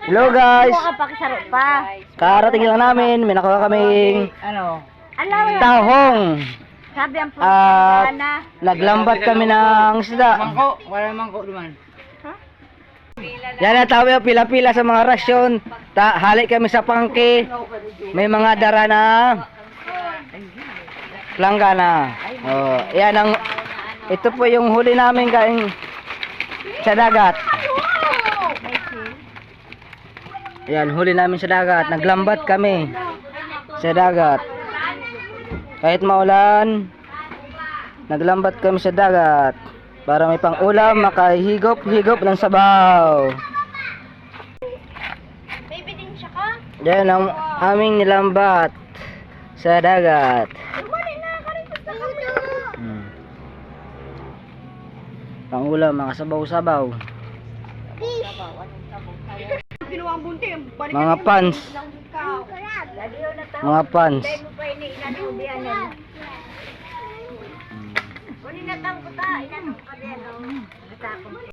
Hello guys. Kuha ka pakisaro pa. Karating lang namin. May nakuha kaming Alaw yan. tahong. Sabi ang At na. naglambat kami ng isda. Mangko, wala mangko duman. Yan na tayo pila-pila sa mga rasyon. Halik kami sa pangke. May mga dara na planggana. Oh, yan ang ito po yung huli namin kain sa dagat. Yan, huli namin sa dagat. Naglambat kami sa dagat. Kahit maulan, naglambat kami sa dagat para may pang-ulam, makahigop-higop ng sabaw. Baby din siya ka? Yan ang aming nilambat sa dagat. Pang-ulam, mga sabaw-sabaw. Mga pans. Mga pans. Kunin na tang puta, inanong ka din.